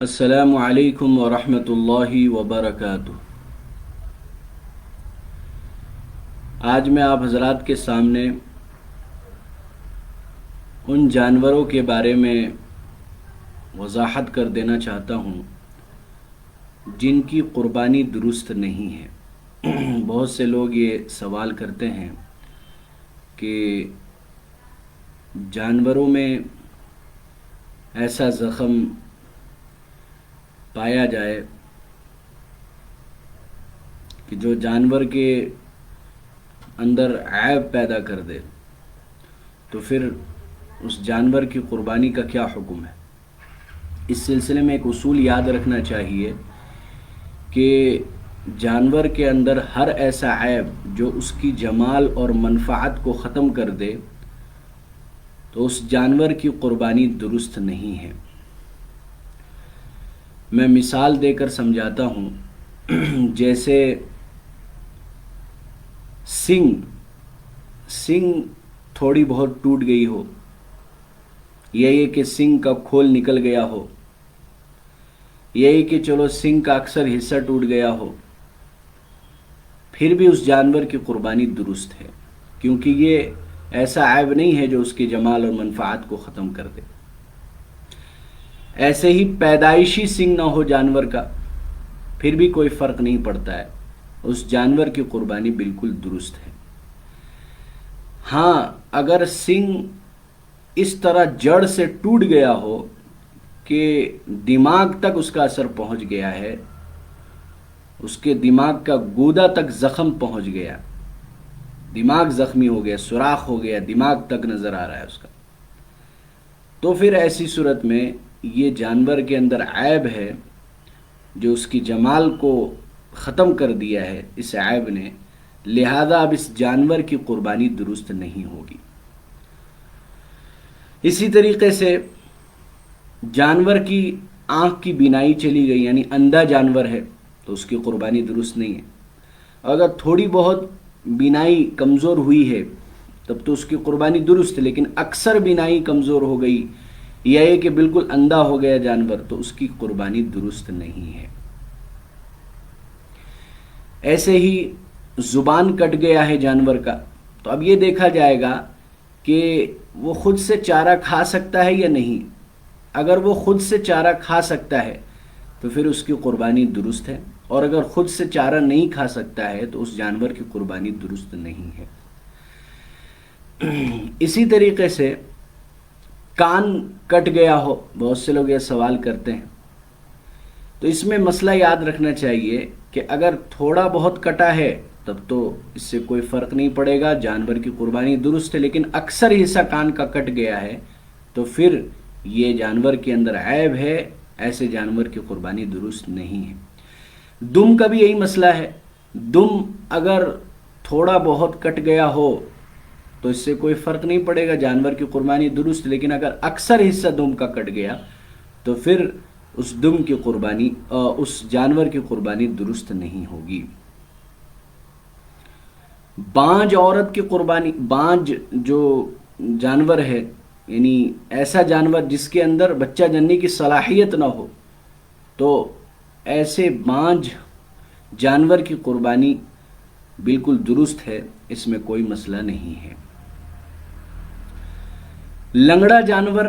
السلام علیکم ورحمۃ اللہ وبرکاتہ۔ آج میں آپ حضرات کے سامنے ان جانوروں کے بارے میں وضاحت کر دینا چاہتا ہوں جن کی قربانی درست نہیں ہے۔ بہت سے لوگ یہ سوال کرتے ہیں کہ جانوروں میں ایسا زخم پایا جائے کہ جو جانور کے اندر عیب پیدا کر دے، تو پھر اس جانور کی قربانی کا کیا حکم ہے؟ اس سلسلے میں ایک اصول یاد رکھنا چاہیے کہ جانور کے اندر ہر ایسا عیب جو اس کی جمال اور منفعت کو ختم کر دے تو اس جانور کی قربانی درست نہیں ہے۔ میں مثال دے کر سمجھاتا ہوں۔ جیسے سنگ تھوڑی بہت ٹوٹ گئی ہو، یا یہ کہ سنگ کا کھول نکل گیا ہو، یہی کہ چلو سنگ کا اکثر حصہ ٹوٹ گیا ہو، پھر بھی اس جانور کی قربانی درست ہے، کیونکہ یہ ایسا عیب نہیں ہے جو اس کے جمال اور منفعت کو ختم کر دے۔ ایسے ہی پیدائشی سنگ نہ ہو جانور کا، پھر بھی کوئی فرق نہیں پڑتا ہے، اس جانور کی قربانی بالکل درست ہے۔ ہاں، اگر سنگ اس طرح جڑ سے ٹوٹ گیا ہو کہ دماغ تک اس کا اثر پہنچ گیا ہے، اس کے دماغ کا گودا تک زخم پہنچ گیا، دماغ زخمی ہو گیا، سوراخ ہو گیا، دماغ تک نظر آ رہا ہے اس کا، تو پھر ایسی صورت میں یہ جانور کے اندر عیب ہے جو اس کی جمال کو ختم کر دیا ہے اس عیب نے، لہذا اب اس جانور کی قربانی درست نہیں ہوگی۔ اسی طریقے سے جانور کی آنکھ کی بینائی چلی گئی، یعنی اندھا جانور ہے، تو اس کی قربانی درست نہیں ہے۔ اگر تھوڑی بہت بینائی کمزور ہوئی ہے تب تو اس کی قربانی درست ہے، لیکن اکثر بینائی کمزور ہو گئی یا یہ کہ بالکل اندھا ہو گیا جانور، تو اس کی قربانی درست نہیں ہے۔ ایسے ہی زبان کٹ گیا ہے جانور کا، تو اب یہ دیکھا جائے گا کہ وہ خود سے چارہ کھا سکتا ہے یا نہیں۔ اگر وہ خود سے چارہ کھا سکتا ہے تو پھر اس کی قربانی درست ہے، اور اگر خود سے چارہ نہیں کھا سکتا ہے تو اس جانور کی قربانی درست نہیں ہے۔ اسی طریقے سے کان کٹ گیا ہو، بہت سے لوگ یہ سوال کرتے ہیں، تو اس میں مسئلہ یاد رکھنا چاہیے کہ اگر تھوڑا بہت کٹا ہے تب تو اس سے کوئی فرق نہیں پڑے گا، جانور کی قربانی درست ہے، لیکن اکثر حصہ کان کا کٹ گیا ہے تو پھر یہ جانور کے اندر عیب ہے، ایسے جانور کی قربانی درست نہیں ہے۔ دم کا بھی یہی مسئلہ ہے، دم اگر تھوڑا بہت کٹ گیا ہو تو اس سے کوئی فرق نہیں پڑے گا، جانور کی قربانی درست، لیکن اگر اکثر حصہ دم کا کٹ گیا تو پھر اس دم کی قربانی اس جانور کی قربانی درست نہیں ہوگی۔ بانج عورت کی قربانی، بانج جو جانور ہے، یعنی ایسا جانور جس کے اندر بچہ جننے کی صلاحیت نہ ہو، تو ایسے بانج جانور کی قربانی بالکل درست ہے، اس میں کوئی مسئلہ نہیں ہے۔ لنگڑا جانور،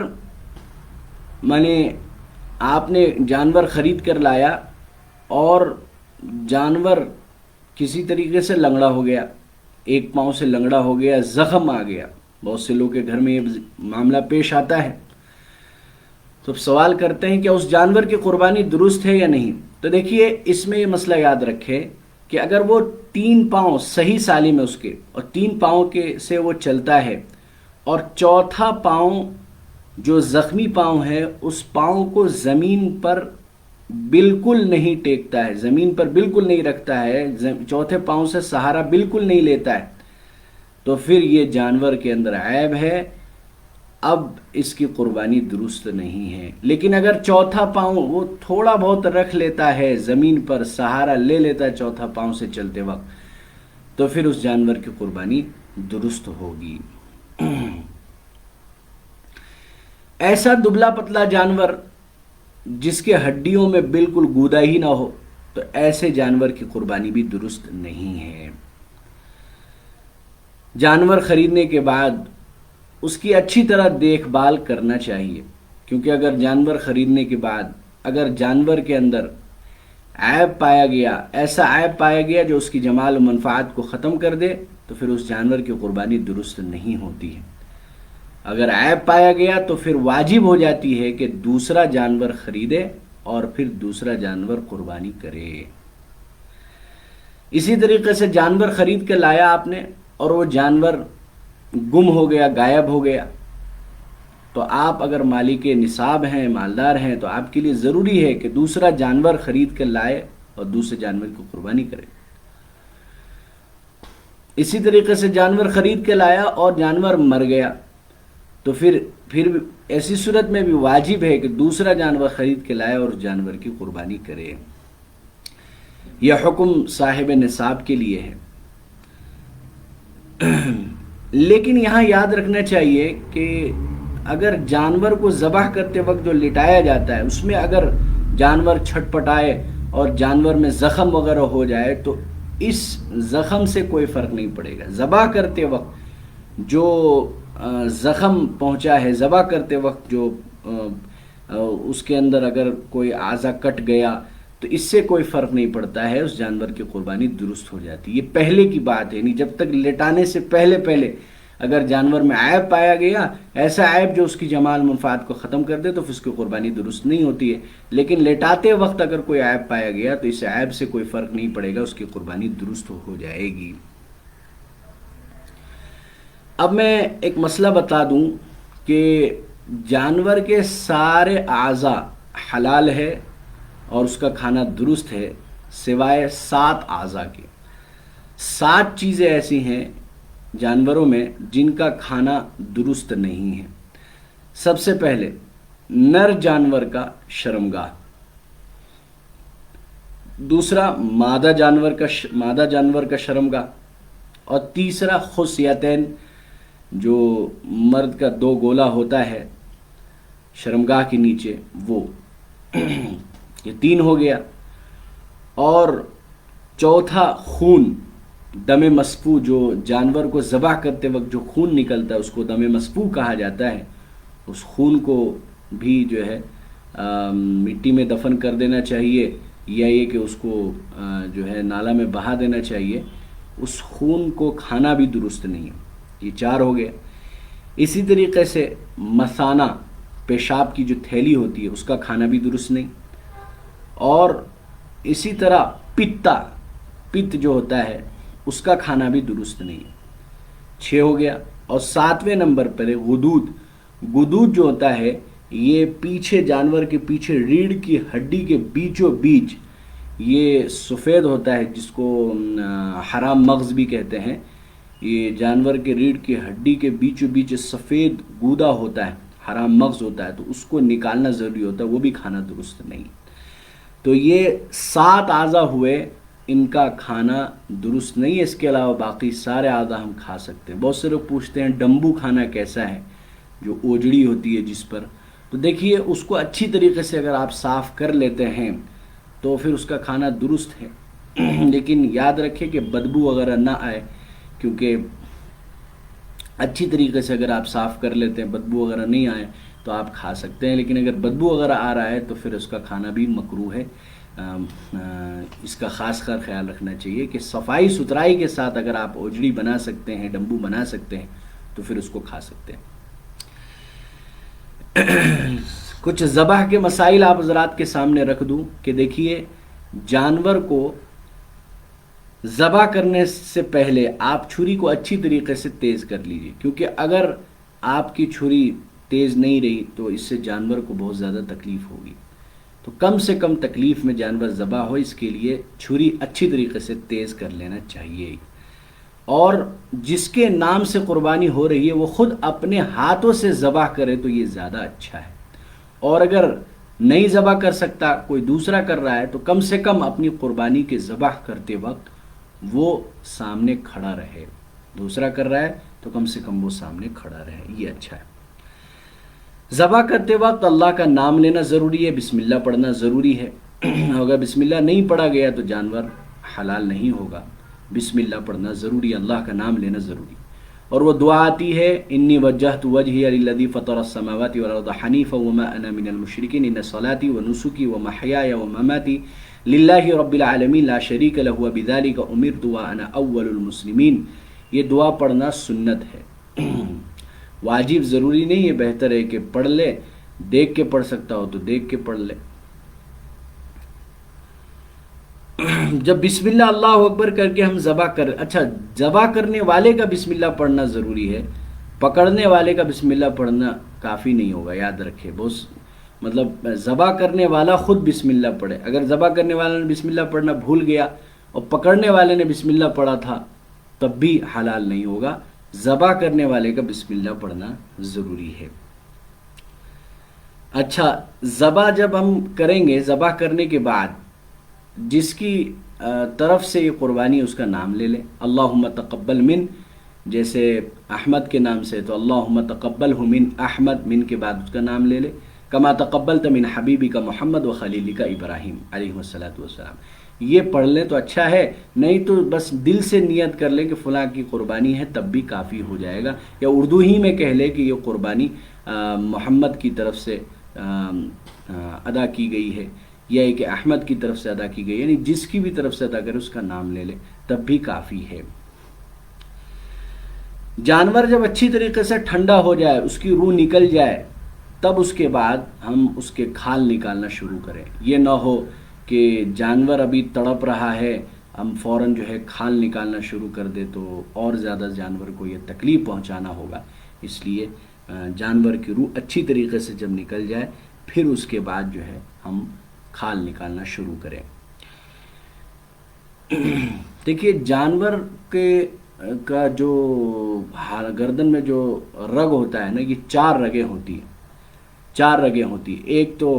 مانے آپ نے جانور خرید کر لایا اور جانور کسی طریقے سے لنگڑا ہو گیا، ایک پاؤں سے لنگڑا ہو گیا، زخم آ گیا، بہت سے لوگ کے گھر میں یہ معاملہ پیش آتا ہے، تو سوال کرتے ہیں کہ اس جانور کی قربانی درست ہے یا نہیں۔ تو دیکھیے، اس میں یہ مسئلہ یاد رکھے کہ اگر وہ 3 پاؤں صحیح سالم ہے اس کے، اور 3 پاؤں کے سے وہ چلتا ہے، اور چوتھا پاؤں جو زخمی پاؤں ہے اس پاؤں کو زمین پر بالکل نہیں ٹیکتا ہے، زمین پر بالکل نہیں رکھتا ہے، چوتھے پاؤں سے سہارا بالکل نہیں لیتا ہے، تو پھر یہ جانور کے اندر عیب ہے، اب اس کی قربانی درست نہیں ہے۔ لیکن اگر چوتھا پاؤں وہ تھوڑا بہت رکھ لیتا ہے، زمین پر سہارا لے لیتا ہے چوتھا پاؤں سے چلتے وقت، تو پھر اس جانور کی قربانی درست ہوگی۔ ایسا دبلا پتلا جانور جس کے ہڈیوں میں بالکل گودا ہی نہ ہو، تو ایسے جانور کی قربانی بھی درست نہیں ہے۔ جانور خریدنے کے بعد اس کی اچھی طرح دیکھ بھال کرنا چاہیے، کیونکہ اگر جانور خریدنے کے بعد اگر جانور کے اندر عیب پایا گیا، ایسا عیب پایا گیا جو اس کی جمال و منفعت کو ختم کر دے، تو پھر اس جانور کی قربانی درست نہیں ہوتی ہے۔ اگر عیب پایا گیا تو پھر واجب ہو جاتی ہے کہ دوسرا جانور خریدے اور پھر دوسرا جانور قربانی کرے۔ اسی طریقے سے جانور خرید کے لایا آپ نے اور وہ جانور گم ہو گیا، غائب ہو گیا، تو آپ اگر مالک نصاب ہیں، مالدار ہیں، تو آپ کے لیے ضروری ہے کہ دوسرا جانور خرید کے لائے اور دوسرے جانور کی قربانی کرے۔ اسی طریقے سے جانور خرید کے لایا اور جانور مر گیا، تو پھر ایسی صورت میں بھی واجب ہے کہ دوسرا جانور خرید کے لائے اور جانور کی قربانی کرے۔ یہ حکم صاحب نصاب کے لیے ہے۔ لیکن یہاں یاد رکھنا چاہیے کہ اگر جانور کو ذبح کرتے وقت جو لٹایا جاتا ہے اس میں اگر جانور چھٹ پٹائے اور جانور میں زخم وغیرہ ہو جائے تو اس زخم سے کوئی فرق نہیں پڑے گا۔ ذبح کرتے وقت جو زخم پہنچا ہے، ذبح کرتے وقت جو اس کے اندر اگر کوئی اعضا کٹ گیا تو اس سے کوئی فرق نہیں پڑتا ہے، اس جانور کی قربانی درست ہو جاتی ہے۔ یہ پہلے کی بات ہے، یعنی جب تک لٹانے سے پہلے اگر جانور میں عیب پایا گیا، ایسا عیب جو اس کی جمال منفعت کو ختم کر دے، تو پھر اس کی قربانی درست نہیں ہوتی ہے۔ لیکن لٹاتے وقت اگر کوئی عیب پایا گیا تو اس عیب سے کوئی فرق نہیں پڑے گا، اس کی قربانی درست ہو جائے گی۔ اب میں ایک مسئلہ بتا دوں کہ جانور کے سارے اعضا حلال ہے اور اس کا کھانا درست ہے، سوائے 7 اعضا کے۔ 7 چیزیں ایسی ہیں جانوروں میں جن کا کھانا درست نہیں ہے۔ سب سے پہلے نر جانور کا شرمگاہ، دوسرا مادہ جانور کا شرمگاہ، اور تیسرا خصیتین، جو مرد کا 2 گولا ہوتا ہے شرمگاہ کے نیچے، وہ یہ 3 ہو گیا۔ اور چوتھا خون، دم مسفوح، جو جانور کو ذبح کرتے وقت جو خون نکلتا ہے اس کو دم مسفوح کہا جاتا ہے۔ اس خون کو بھی جو ہے مٹی میں دفن کر دینا چاہیے، یا یہ کہ اس کو جو ہے نالا میں بہا دینا چاہیے۔ اس خون کو کھانا بھی درست نہیں ہے۔ یہ 4 ہو گیا۔ اسی طریقے سے مثانہ، پیشاب کی جو تھیلی ہوتی ہے اس کا کھانا بھی درست نہیں۔ اور اسی طرح پت جو ہوتا ہے اس کا کھانا بھی درست نہیں ہے۔ 6 ہو گیا۔ اور 7ویں نمبر پر ہے غدود جو ہوتا ہے، یہ پیچھے جانور کے پیچھے ریڑھ کی ہڈی کے بیچوں بیچ یہ سفید ہوتا ہے، جس کو حرام مغز بھی کہتے ہیں۔ یہ جانور کے ریڑھ کی ہڈی کے بیچوں بیچ سفید گودا ہوتا ہے، حرام مغز ہوتا ہے، تو اس کو نکالنا ضروری ہوتا ہے، وہ بھی کھانا درست نہیں۔ تو یہ 7 اعضا ہوئے، ان کا کھانا درست نہیں ہے۔ اس کے علاوہ باقی سارے اعضا ہم کھا سکتے ہیں۔ بہت سے لوگ پوچھتے ہیں ڈمبو کھانا کیسا ہے، جو اوجڑی ہوتی ہے جس پر، تو دیکھیے اس کو اچھی طریقے سے اگر آپ صاف کر لیتے ہیں تو پھر اس کا کھانا درست ہے۔ لیکن یاد رکھیں کہ بدبو وغیرہ نہ آئے، کیونکہ اچھی طریقے سے اگر آپ صاف کر لیتے ہیں، بدبو وغیرہ نہیں آئے تو آپ کھا سکتے ہیں۔ لیکن اگر بدبو وغیرہ آ رہا ہے تو پھر اس کا کھانا بھی مکروہ ہے۔ اس کا خاص خیال رکھنا چاہیے کہ صفائی ستھرائی کے ساتھ اگر آپ اوجڑی بنا سکتے ہیں، ڈمبو بنا سکتے ہیں، تو پھر اس کو کھا سکتے ہیں۔ کچھ ذبح کے مسائل آپ حضرات کے سامنے رکھ دوں کہ دیکھیے، جانور کو ذبح کرنے سے پہلے آپ چھری کو اچھی طریقے سے تیز کر لیجئے، کیونکہ اگر آپ کی چھری تیز نہیں رہی تو اس سے جانور کو بہت زیادہ تکلیف ہوگی۔ تو کم سے کم تکلیف میں جانور ذبح ہو، اس کے لیے چھری اچھی طریقے سے تیز کر لینا چاہیے۔ اور جس کے نام سے قربانی ہو رہی ہے وہ خود اپنے ہاتھوں سے ذبح کرے تو یہ زیادہ اچھا ہے۔ اور اگر نہیں ذبح کر سکتا، کوئی دوسرا کر رہا ہے، تو کم سے کم اپنی قربانی کے ذبح کرتے وقت وہ سامنے کھڑا رہے۔ دوسرا کر رہا ہے تو کم سے کم وہ سامنے کھڑا رہے، یہ اچھا ہے۔ ذبح کرتے وقت اللہ کا نام لینا ضروری ہے، بسم اللہ پڑھنا ضروری ہے۔ اگر بسم اللہ نہیں پڑھا گیا تو جانور حلال نہیں ہوگا۔ بسم اللہ پڑھنا ضروری، اللہ کا نام لینا ضروری۔ اور وہ دعا آتی ہے انی وجہت وجہی للذی فطر السماوات والارض حنیفا وما انا من المشرکین ان صلاتی ونسکی ومحیای ومماتی للہ رب العالمین لا شریک لہ وبذلک امرت وانا اول المسلمین۔ یہ دعا پڑھنا سنت ہے، واجب ضروری نہیں ہے، بہتر ہے کہ پڑھ لے، دیکھ کے پڑھ سکتا ہو تو دیکھ کے پڑھ لے۔ جب بسم اللہ اللہ اکبر کر کے ہم ذبح اچھا ذبح کرنے والے کا بسم اللہ پڑھنا ضروری ہے، پکڑنے والے کا بسم اللہ پڑھنا کافی نہیں ہوگا، یاد رکھے۔ بہت مطلب ذبح کرنے والا خود بسم اللہ پڑھے، اگر ذبح کرنے والے نے بسم اللہ پڑھنا بھول گیا اور پکڑنے والے نے بسم اللہ پڑھا تھا تب بھی حلال نہیں ہوگا، ذبح کرنے والے کا بسم اللہ پڑھنا ضروری ہے۔ اچھا ذبح جب ہم کریں گے، ذبح کرنے کے بعد جس کی طرف سے یہ قربانی اس کا نام لے لیں، اللہم تقبل من، جیسے احمد کے نام سے تو اللہم تقبل من احمد، من کے بعد اس کا نام لے لے، کما تقبلت من حبیبی کا محمد و خلیلی کا ابراہیم علیہ السلام۔ یہ پڑھ لیں تو اچھا ہے، نہیں تو بس دل سے نیت کر لیں کہ فلاں کی قربانی ہے تب بھی کافی ہو جائے گا، یا اردو ہی میں کہہ لیں کہ یہ قربانی محمد کی طرف سے ادا کی گئی ہے، یا کہ احمد کی طرف سے ادا کی گئی، یعنی جس کی بھی طرف سے ادا کرے اس کا نام لے لے تب بھی کافی ہے۔ جانور جب اچھی طریقے سے ٹھنڈا ہو جائے، اس کی روح نکل جائے، تب اس کے بعد ہم اس کے کھال نکالنا شروع کریں۔ یہ نہ ہو کہ جانور ابھی تڑپ رہا ہے ہم فوراً جو ہے کھال نکالنا شروع کر دے تو اور زیادہ جانور کو یہ تکلیف پہنچانا ہوگا، اس لیے جانور کی روح اچھی طریقے سے جب نکل جائے پھر اس کے بعد جو ہے ہم کھال نکالنا شروع کریں۔ دیکھیے جانور کا جو گردن میں جو رگ ہوتا ہے نا، یہ چار رگیں ہوتی ہیں، چار رگیں ہوتی ہیں۔ ایک تو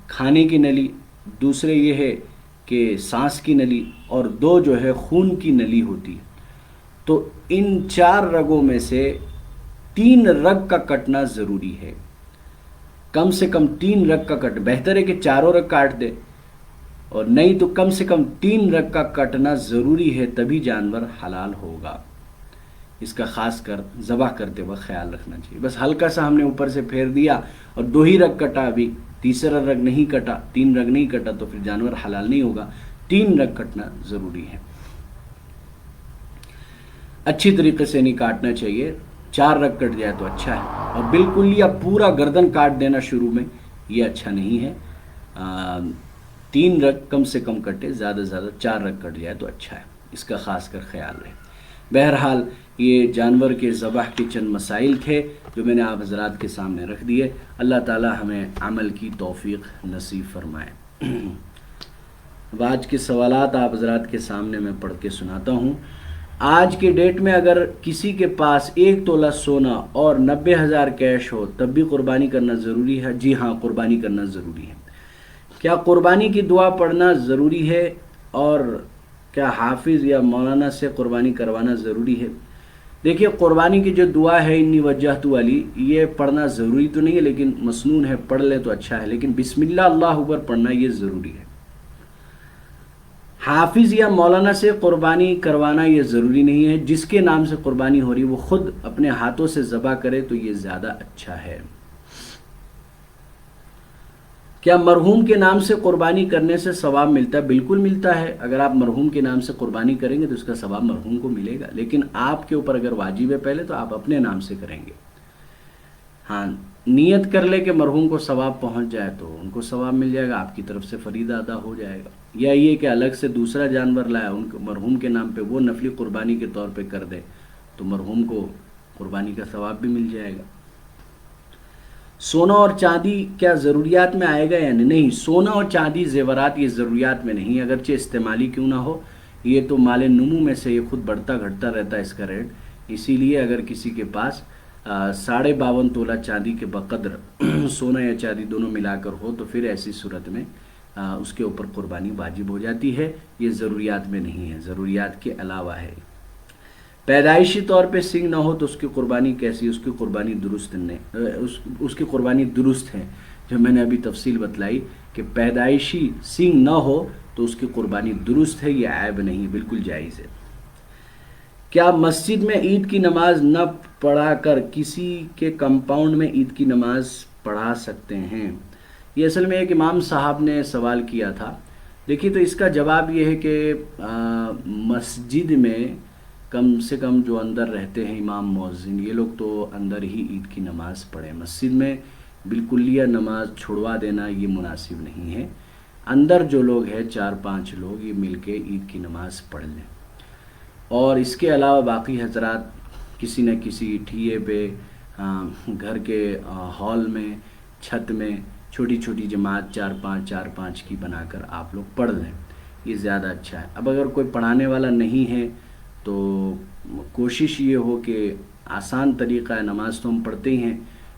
کھانے کی نلی، دوسرے یہ ہے کہ سانس کی نلی، اور دو جو ہے خون کی نلی ہوتی ہے۔ تو ان چار رگوں میں سے 3 رگ کا کٹنا ضروری ہے، کم سے کم 3 رگ کا کٹ، بہتر ہے کہ چاروں رگ کاٹ دے، اور نہیں تو کم سے کم 3 رگ کا کٹنا ضروری ہے، تبھی جانور حلال ہوگا۔ اس کا خاص کر ذبح کرتے وقت خیال رکھنا چاہیے۔ بس ہلکا سا ہم نے اوپر سے پھیر دیا اور 2 ہی رگ کٹا، ابھی تیسرا رگ نہیں کٹا، 3 رگ نہیں کٹا تو پھر جانور حلال نہیں ہوگا، 3 رگ کٹنا ضروری ہے۔ اچھی طریقے سے نہیں کاٹنا چاہیے، 4 رگ کٹ جائے تو اچھا ہے، اور بالکل یا پورا گردن کاٹ دینا شروع میں یہ اچھا نہیں ہے۔ 3 رگ کم سے کم کٹے، زیادہ سے زیادہ 4 رگ کٹ جائے تو اچھا ہے، اس کا خاص کر خیال رہے۔ بہرحال یہ جانور کے ذبح کے چند مسائل تھے جو میں نے آپ حضرات کے سامنے رکھ دیے۔ اللہ تعالی ہمیں عمل کی توفیق نصیب فرمائے۔ اب آج کے سوالات آپ حضرات کے سامنے میں پڑھ کے سناتا ہوں۔ آج کے ڈیٹ میں اگر کسی کے پاس 1 تولہ سونا اور 90,000 کیش ہو تب بھی قربانی کرنا ضروری ہے؟ جی ہاں، قربانی کرنا ضروری ہے۔ کیا قربانی کی دعا پڑھنا ضروری ہے، اور کیا حافظ یا مولانا سے قربانی کروانا ضروری ہے؟ دیکھیے قربانی کی جو دعا ہے انی وجہت والی، یہ پڑھنا ضروری تو نہیں ہے لیکن مسنون ہے، پڑھ لے تو اچھا ہے، لیکن بسم اللہ اللہ اکبر پڑھنا یہ ضروری ہے۔ حافظ یا مولانا سے قربانی کروانا یہ ضروری نہیں ہے، جس کے نام سے قربانی ہو رہی وہ خود اپنے ہاتھوں سے ذبح کرے تو یہ زیادہ اچھا ہے۔ کیا مرحوم کے نام سے قربانی کرنے سے ثواب ملتا ہے؟ بالکل ملتا ہے، اگر آپ مرحوم کے نام سے قربانی کریں گے تو اس کا ثواب مرحوم کو ملے گا، لیکن آپ کے اوپر اگر واجب ہے پہلے تو آپ اپنے نام سے کریں گے۔ ہاں نیت کر لے کہ مرحوم کو ثواب پہنچ جائے تو ان کو ثواب مل جائے گا، آپ کی طرف سے فریضہ ادا ہو جائے گا، یا یہ کہ الگ سے دوسرا جانور لائے ان کو مرحوم کے نام پہ وہ نفلی قربانی کے طور پہ کر دے تو مرحوم کو قربانی کا ثواب بھی مل جائے گا۔ سونا اور چاندی کیا ضروریات میں آئے گا یا نہیں؟ سونا اور چاندی زیورات یہ ضروریات میں نہیں، اگرچہ استعمالی کیوں نہ ہو، یہ تو مال نمو میں سے یہ خود بڑھتا گھٹتا رہتا ہے اس کا ریٹ، اسی لیے اگر کسی کے پاس 52.5 تولہ چاندی کے بقدر سونا یا چاندی دونوں ملا کر ہو تو پھر ایسی صورت میں اس کے اوپر قربانی واجب ہو جاتی ہے، یہ ضروریات میں نہیں ہے، ضروریات کے علاوہ ہے۔ پیدائشی طور پہ سنگ نہ ہو تو اس کی قربانی کیسی؟ اس کی قربانی درست نہیں، اس کی قربانی درست ہے، جو میں نے ابھی تفصیل بتلائی کہ پیدائشی سنگ نہ ہو تو اس کی قربانی درست ہے، یہ عیب نہیں، بالکل جائز ہے۔ کیا مسجد میں عید کی نماز نہ پڑھا کر کسی کے کمپاؤنڈ میں عید کی نماز پڑھا سکتے ہیں؟ یہ اصل میں ایک امام صاحب نے سوال کیا تھا۔ دیکھیے تو اس کا جواب یہ ہے کہ مسجد میں کم سے کم جو اندر رہتے ہیں امام مؤذن، یہ لوگ تو اندر ہی عید کی نماز پڑھیں۔ مسجد میں بالکلیہ نماز چھڑوا دینا یہ مناسب نہیں ہے۔ اندر جو لوگ ہیں 4-5 لوگ، یہ مل کے عید کی نماز پڑھ لیں۔ اور اس کے علاوہ باقی حضرات کسی نہ کسی ٹھیے پہ، گھر کے ہال میں، چھت میں چھوٹی چھوٹی جماعت 4-5 کی بنا کر آپ لوگ پڑھ لیں، یہ زیادہ اچھا ہے۔ اب اگر کوئی پڑھانے والا نہیں ہے تو کوشش یہ ہو کہ آسان طریقہ ہے، نماز تو ہم پڑھتے ہی ہیں،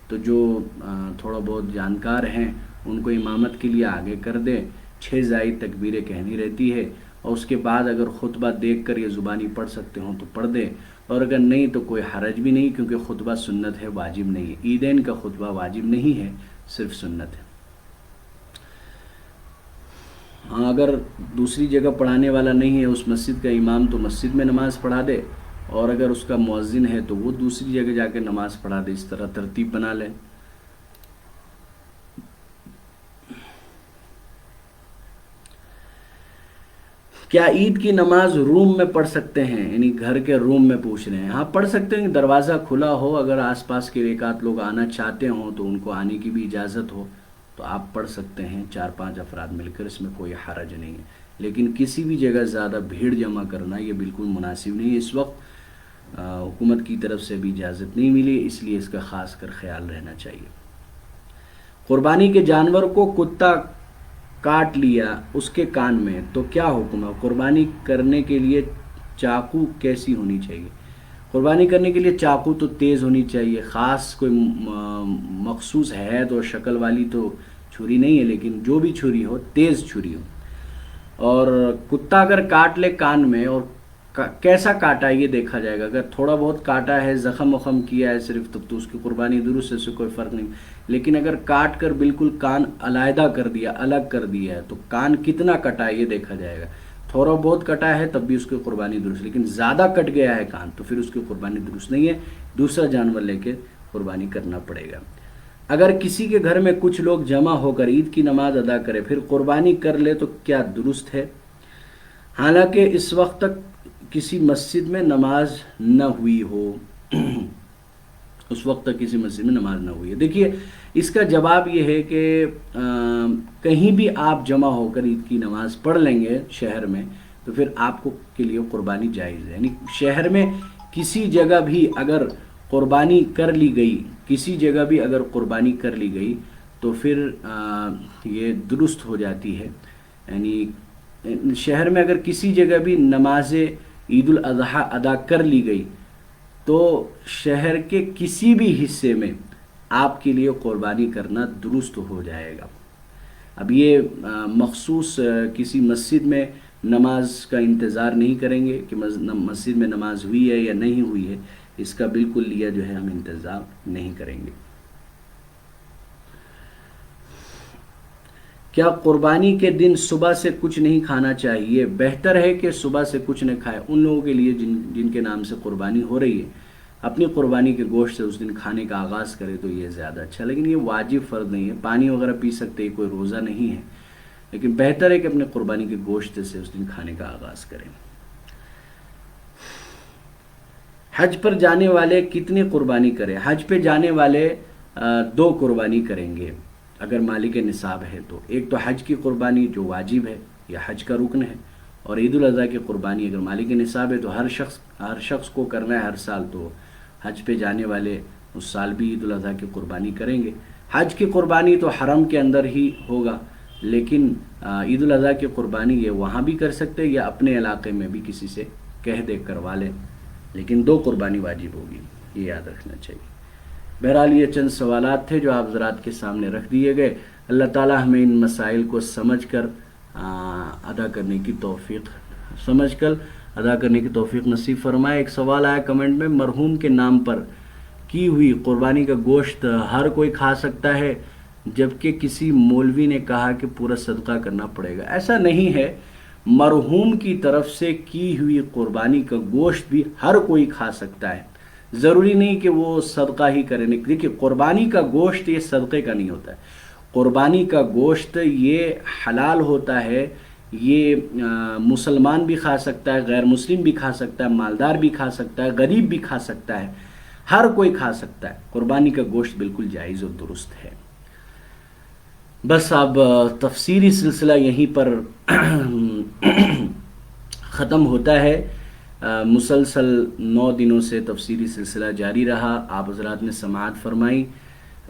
تو جو تھوڑا بہت جانکار ہیں ان کو امامت کے لیے آگے کر دیں۔ 6 زائد تکبیریں کہنی رہتی ہے، اور اس کے بعد اگر خطبہ دیکھ کر یہ زبانی پڑھ سکتے ہوں تو پڑھ دیں، اور اگر نہیں تو کوئی حرج بھی نہیں، کیونکہ خطبہ سنت ہے، واجب نہیں ہے۔ عیدین کا خطبہ واجب نہیں ہے، صرف سنت ہے۔ ہاں، اگر دوسری جگہ پڑھانے والا نہیں ہے، اس مسجد کا امام، تو مسجد میں نماز پڑھا دے، اور اگر اس کا مؤذن ہے تو وہ دوسری جگہ جا کے نماز پڑھا دے، اس طرح ترتیب بنا لیں۔ کیا عید کی نماز روم میں پڑھ سکتے ہیں؟ یعنی گھر کے روم میں پوچھ رہے ہیں۔ ہاں پڑھ سکتے ہیں، دروازہ کھلا ہو، اگر آس پاس کے ایک آدھ لوگ آنا چاہتے ہوں تو ان کو آنے کی بھی اجازت ہو تو آپ پڑھ سکتے ہیں، 4-5 افراد مل کر، اس میں کوئی حرج نہیں ہے۔ لیکن کسی بھی جگہ زیادہ بھیڑ جمع کرنا یہ بالکل مناسب نہیں ہے۔ اس وقت حکومت کی طرف سے بھی اجازت نہیں ملی، اس لیے اس کا خاص کر خیال رہنا چاہیے۔ قربانی کے جانور کو کتا کاٹ لیا اس کے کان میں تو کیا حکم ہے؟ قربانی کرنے کے لیے چاقو کیسی ہونی چاہیے؟ قربانی کرنے کے لیے چاقو تو تیز ہونی چاہیے، خاص کوئی مخصوص حید اور شکل والی تو چھری نہیں ہے، لیکن جو بھی چھری ہو تیز چھری ہو۔ اور کتا اگر کاٹ لے کان میں، اور کیسا کاٹا ہے یہ دیکھا جائے گا۔ اگر تھوڑا بہت کاٹا ہے، زخم وخم کیا ہے صرف، تب تو اس کی قربانی درست ہے، اس سے کوئی فرق نہیں۔ لیکن اگر کاٹ کر بالکل کان علیحدہ کر دیا، الگ کر دیا ہے، تو کان کتنا کٹا ہے یہ دیکھا جائے گا۔ تھوڑا بہت کٹا ہے تب بھی اس کی قربانی درست، لیکن زیادہ کٹ گیا ہے کان تو پھر اس کی قربانی درست نہیں ہے، دوسرا جانور لے کے قربانی کرنا پڑے گا۔ اگر کسی کے گھر میں کچھ لوگ جمع ہو کر عید کی نماز ادا کرے پھر قربانی کر لے تو کیا درست ہے؟ حالانکہ اس وقت تک کسی مسجد میں نماز نہ ہوئی ہو، اس وقت تک کسی مسجد میں نماز نہ ہوئی ہے۔ دیکھیے اس کا جواب یہ ہے کہ کہیں بھی آپ جمع ہو کر عید کی نماز پڑھ لیں گے شہر میں تو پھر آپ کو کے لیے قربانی جائز ہے۔ یعنی شہر میں کسی جگہ بھی اگر قربانی کر لی گئی، کسی جگہ بھی اگر قربانی کر لی گئی تو پھر یہ درست ہو جاتی ہے۔ یعنی شہر میں اگر کسی جگہ بھی نماز عید الاضحیٰ ادا کر لی گئی تو شہر کے کسی بھی حصے میں آپ کے لیے قربانی کرنا درست ہو جائے گا۔ اب یہ مخصوص کسی مسجد میں نماز کا انتظار نہیں کریں گے کہ مسجد میں نماز ہوئی ہے یا نہیں ہوئی ہے، اس کا بالکل لیا جو ہے ہم انتظار نہیں کریں گے۔ کیا قربانی کے دن صبح سے کچھ نہیں کھانا چاہیے؟ بہتر ہے کہ صبح سے کچھ نہ کھائے۔ ان لوگوں کے لیے جن کے نام سے قربانی ہو رہی ہے، اپنی قربانی کے گوشت سے اس دن کھانے کا آغاز کرے تو یہ زیادہ اچھا، لیکن یہ واجب فرض نہیں ہے۔ پانی وغیرہ پی سکتے ہیں، کوئی روزہ نہیں ہے، لیکن بہتر ہے کہ اپنے قربانی کے گوشت سے اس دن کھانے کا آغاز کریں۔ حج پر جانے والے کتنی قربانی کریں؟ حج پہ جانے والے 2 قربانی کریں گے اگر مالک نصاب ہے تو۔ ایک تو حج کی قربانی جو واجب ہے یا حج کا رکن ہے، اور عید الاضحیٰ کی قربانی اگر مالک نصاب ہے تو ہر شخص کو کرنا ہے ہر سال، تو حج پہ جانے والے اس سال بھی عید الاضحیٰ کی قربانی کریں گے۔ حج کی قربانی تو حرم کے اندر ہی ہوگا، لیکن عید الاضحیٰ کی قربانی یہ وہاں بھی کر سکتے یا اپنے علاقے میں بھی کسی سے کہہ دے کروا لیں، لیکن 2 قربانی واجب ہوگی، یہ یاد رکھنا چاہیے۔ بہرحال یہ چند سوالات تھے جو آپ حضرات کے سامنے رکھ دیے گئے۔ اللہ تعالی ہمیں ان مسائل کو سمجھ کر ادا کرنے کی توفیق، سمجھ کر ادا کرنے کی توفیق نصیب فرمائے۔ ایک سوال آیا کمنٹ میں، مرحوم کے نام پر کی ہوئی قربانی کا گوشت ہر کوئی کھا سکتا ہے جبکہ کسی مولوی نے کہا کہ پورا صدقہ کرنا پڑے گا؟ ایسا نہیں ہے، مرحوم کی طرف سے کی ہوئی قربانی کا گوشت بھی ہر کوئی کھا سکتا ہے، ضروری نہیں کہ وہ صدقہ ہی کرے۔ دیکھیے قربانی کا گوشت یہ صدقے کا نہیں ہوتا ہے، قربانی کا گوشت یہ حلال ہوتا ہے، یہ مسلمان بھی کھا سکتا ہے، غیر مسلم بھی کھا سکتا ہے، مالدار بھی کھا سکتا ہے، غریب بھی کھا سکتا ہے، ہر کوئی کھا سکتا ہے۔ قربانی کا گوشت بالکل جائز اور درست ہے۔ بس اب تفسیری سلسلہ یہیں پر ختم ہوتا ہے۔ مسلسل 9 دنوں سے تفسیری سلسلہ جاری رہا، آپ حضرات نے سماعت فرمائی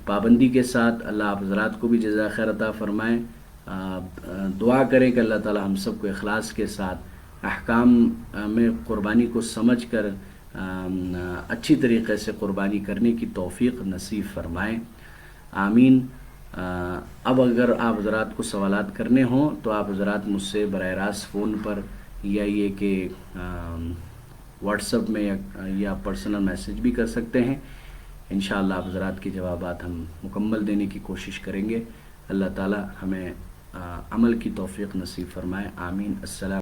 پابندی کے ساتھ۔ اللہ آپ حضرات کو بھی جزائے خیر عطا فرمائیں۔ دعا کریں کہ اللہ تعالی ہم سب کو اخلاص کے ساتھ احکام میں قربانی کو سمجھ کر اچھی طریقے سے قربانی کرنے کی توفیق نصیب فرمائیں، آمین۔ اب اگر آپ حضرات کو سوالات کرنے ہوں تو آپ حضرات مجھ سے براہ راست فون پر یا یہ کہ واٹس ایپ میں یا پرسنل میسج بھی کر سکتے ہیں۔ انشاءاللہ آپ حضرات کے جوابات ہم مکمل دینے کی کوشش کریں گے۔ اللہ تعالی ہمیں عمل کی توفیق نصیب فرمائے، آمین۔ السلام